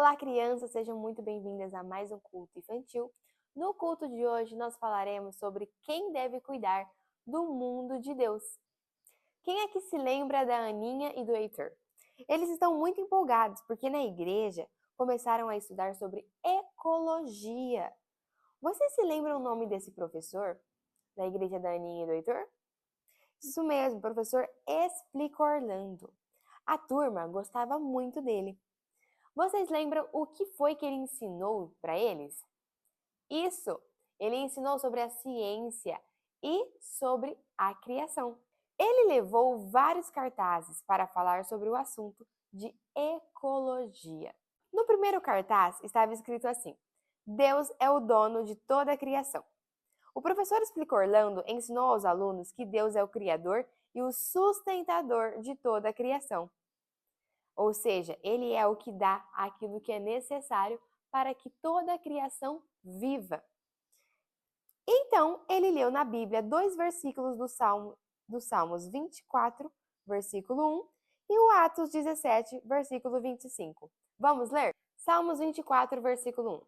Olá, crianças, sejam muito bem-vindas a mais um culto infantil. No culto de hoje, nós falaremos sobre quem deve cuidar do mundo de Deus. Quem é que se lembra da Aninha e do Heitor? Eles estão muito empolgados porque na igreja começaram a estudar sobre ecologia. Vocês se lembram o nome desse professor da igreja da Aninha e do Heitor? Isso mesmo, professor Explica Orlando. A turma gostava muito dele. Vocês lembram o que foi que ele ensinou para eles? Isso! Ele ensinou sobre a ciência e sobre a criação. Ele levou vários cartazes para falar sobre o assunto de ecologia. No primeiro cartaz estava escrito assim: Deus é o dono de toda a criação. O professor Explica Orlando ensinou aos alunos que Deus é o criador e o sustentador de toda a criação. Ou seja, ele é o que dá aquilo que é necessário para que toda a criação viva. Então, ele leu na Bíblia dois versículos dos Salmos 24, versículo 1, e o Atos 17, versículo 25. Vamos ler? Salmos 24, versículo 1.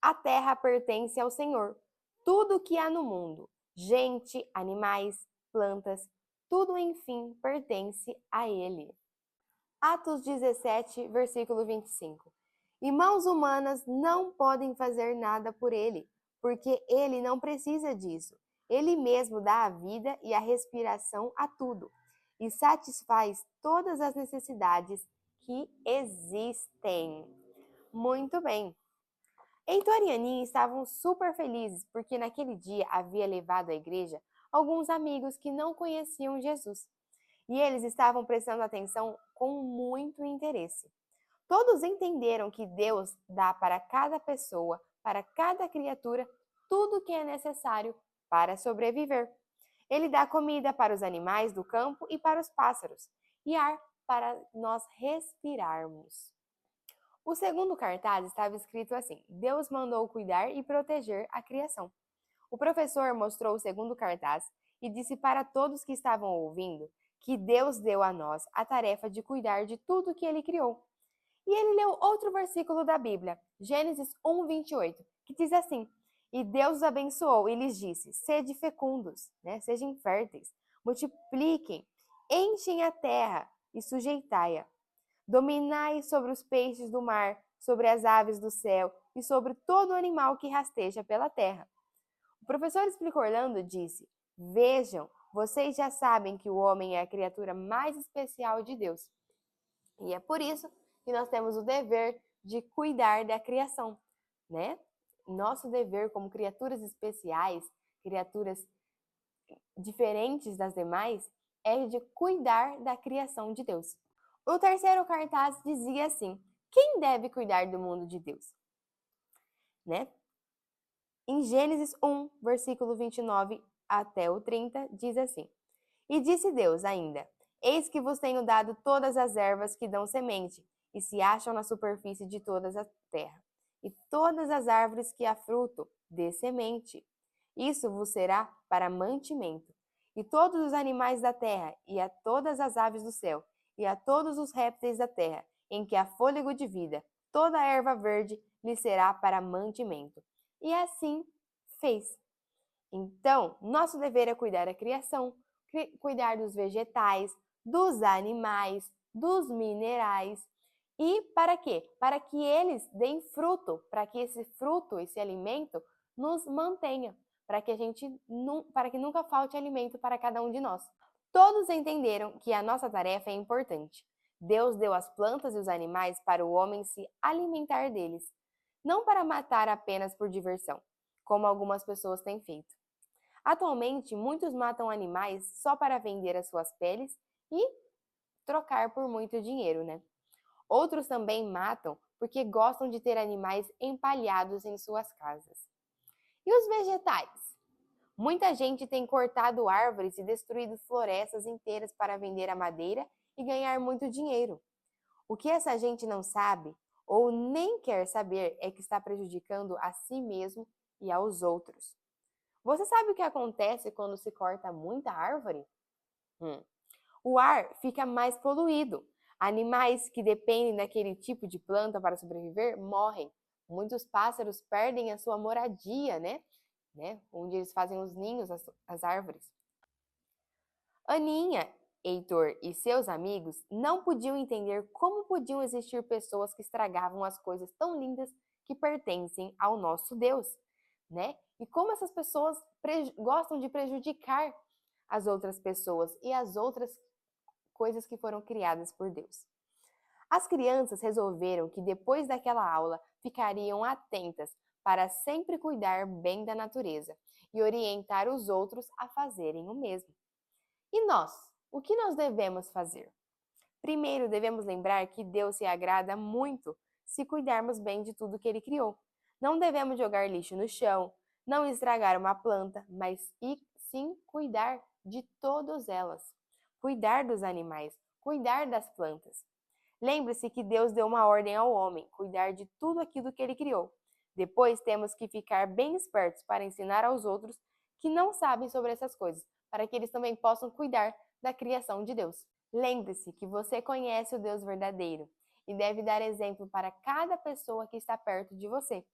A terra pertence ao Senhor, tudo o que há no mundo, gente, animais, plantas, tudo, enfim, pertence a Ele. Atos 17, versículo 25. E mãos humanas não podem fazer nada por ele, porque ele não precisa disso. Ele mesmo dá a vida e a respiração a tudo e satisfaz todas as necessidades que existem. Muito bem. Heitor e Aninha estavam super felizes porque naquele dia havia levado à igreja alguns amigos que não conheciam Jesus. E eles estavam prestando atenção com muito interesse. Todos entenderam que Deus dá para cada pessoa, para cada criatura, tudo o que é necessário para sobreviver. Ele dá comida para os animais do campo e para os pássaros, e ar para nós respirarmos. O segundo cartaz estava escrito assim: Deus mandou cuidar e proteger a criação. O professor mostrou o segundo cartaz e disse para todos que estavam ouvindo que Deus deu a nós a tarefa de cuidar de tudo que ele criou. E ele leu outro versículo da Bíblia, Gênesis 1, 28, que diz assim: E Deus os abençoou e lhes disse: Sede fecundos, sejam férteis, multipliquem, enchem a terra e sujeitai-a. Dominai sobre os peixes do mar, sobre as aves do céu e sobre todo animal que rasteja pela terra. O professor Explica Orlando disse: Vejam, vocês já sabem que o homem é a criatura mais especial de Deus. E é por isso que nós temos o dever de cuidar da criação, né? Nosso dever como criaturas especiais, criaturas diferentes das demais, é de cuidar da criação de Deus. O terceiro cartaz dizia assim: Quem deve cuidar do mundo de Deus? Né? Em Gênesis 1, versículo 29 até o 30, diz assim: E disse Deus ainda: Eis que vos tenho dado todas as ervas que dão semente, e se acham na superfície de toda a terra, e todas as árvores que há fruto, dê semente. Isso vos será para mantimento. E todos os animais da terra, e a todas as aves do céu, e a todos os répteis da terra, em que há fôlego de vida, toda a erva verde lhe será para mantimento. E assim fez. Então, nosso dever é cuidar da criação, cuidar dos vegetais, dos animais, dos minerais. E para quê? Para que eles deem fruto, para que esse fruto, esse alimento, nos mantenha, para que nunca falte alimento para cada um de nós. Todos entenderam que a nossa tarefa é importante. Deus deu as plantas e os animais para o homem se alimentar deles, não para matar apenas por diversão, como algumas pessoas têm feito. Atualmente, muitos matam animais só para vender as suas peles e trocar por muito dinheiro, né? Outros também matam porque gostam de ter animais empalhados em suas casas. E os vegetais? Muita gente tem cortado árvores e destruído florestas inteiras para vender a madeira e ganhar muito dinheiro. O que essa gente não sabe ou nem quer saber é que está prejudicando a si mesmo e aos outros. Você sabe o que acontece quando se corta muita árvore? O ar fica mais poluído. Animais que dependem daquele tipo de planta para sobreviver morrem. Muitos pássaros perdem a sua moradia, onde eles fazem os ninhos, as árvores. Aninha, Heitor e seus amigos não podiam entender como podiam existir pessoas que estragavam as coisas tão lindas que pertencem ao nosso Deus, né? E como essas pessoas gostam de prejudicar as outras pessoas e as outras coisas que foram criadas por Deus. As crianças resolveram que depois daquela aula ficariam atentas para sempre cuidar bem da natureza e orientar os outros a fazerem o mesmo. E nós? O que nós devemos fazer? Primeiro, devemos lembrar que Deus se agrada muito se cuidarmos bem de tudo que Ele criou. Não devemos jogar lixo no chão, não estragar uma planta, mas sim cuidar de todas elas. Cuidar dos animais, cuidar das plantas. Lembre-se que Deus deu uma ordem ao homem, cuidar de tudo aquilo que Ele criou. Depois temos que ficar bem espertos para ensinar aos outros que não sabem sobre essas coisas, para que eles também possam cuidar da criação de Deus. Lembre-se que você conhece o Deus verdadeiro e deve dar exemplo para cada pessoa que está perto de você.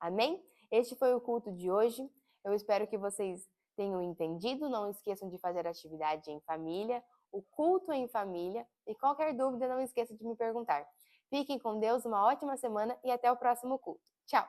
Amém? Este foi o culto de hoje. Eu espero que vocês tenham entendido. Não esqueçam de fazer atividade em família, o culto em família. E qualquer dúvida, não esqueça de me perguntar. Fiquem com Deus, uma ótima semana e até o próximo culto. Tchau!